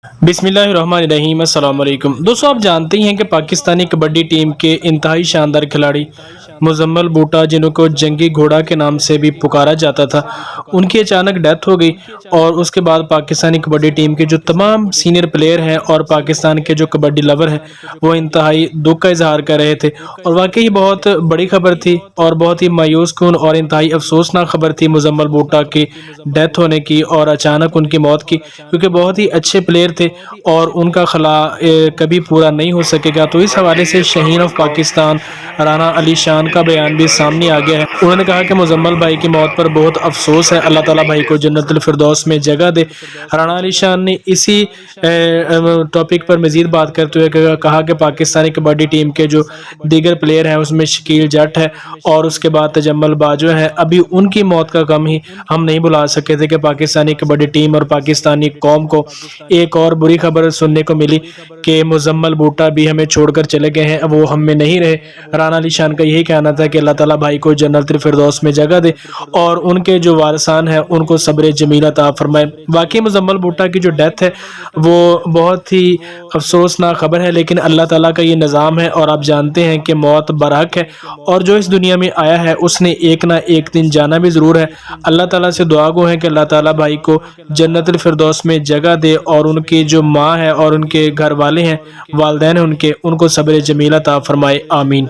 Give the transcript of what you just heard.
बिस्मिल्लाहिर्रहमानिर्रहीम। अस्सलाम वालेकुम दोस्तों, आप जानते ही हैं कि पाकिस्तानी कबड्डी टीम के इंतहाई शानदार खिलाड़ी मुजम्मल बूटा, जिनको जंगी घोड़ा के नाम से भी पुकारा जाता था, उनकी अचानक डेथ हो गई। और उसके बाद पाकिस्तानी कबड्डी टीम के जो तमाम सीनियर प्लेयर हैं और पाकिस्तान के जो कबड्डी लवर हैं, वो इंतहाई दुख का इजहार कर रहे थे। और वाकई बहुत बड़ी खबर थी और बहुत ही मायूस कुन और इंतहाई अफसोसनाक खबर थी मुजम्मल बूटा की डेथ होने की और अचानक उनकी मौत की, क्योंकि बहुत ही अच्छे प्लेयर थे और उनका खला कभी पूरा नहीं हो सकेगा। तो इस हवाले से शहीन ऑफ पाकिस्तान राना अली शान का बयान भी सामने आ गया है। उन्होंने कहा कि मुजम्मल भाई की मौत पर बहुत अफसोस है, अल्लाह ताला भाई को जन्नतुल फिरदौस में जगह दे। राना अली शान ने इसी टॉपिक पर मजीद बात करते हुए कहा कि पाकिस्तानी कबड्डी टीम के जो दीगर प्लेयर हैं उसमें शकील जट है और उसके बाद तजम्मल बाजवा है, अभी उनकी मौत का गम ही हम नहीं भुला सके थे कि पाकिस्तानी कबड्डी टीम और पाकिस्तानी कौम को एक और बुरी खबर सुनने को मिली कि मुजम्मल बूटा भी हमें छोड़कर चले गए हैं, वो हम में नहीं रहे। राना अली शान का यही कहना था कि अल्लाह ताला भाई को जन्नतुल फिरदौस में जगह दे और उनके जो वारसान हैं उनको सब्र जमील अता फरमाए। वाकई मुजम्मल बूटा की जो डेथ है वो बहुत ही अफसोसनाक खबर है, लेकिन अल्लाह ताला का ये निज़ाम है और आप जानते हैं कि मौत बरहक है और जो इस दुनिया में आया है उसने एक ना एक दिन जाना भी ज़रूर है। अल्लाह ताला से दुआ गो है कि अल्लाह ताला भाई को जन्नतुल फिरदौस में जगह दे और उनकी जो माँ है और उनके घर वाले हैं, वालिदैन हैं उनको सब्र जमील अता फरमाए। आमीन।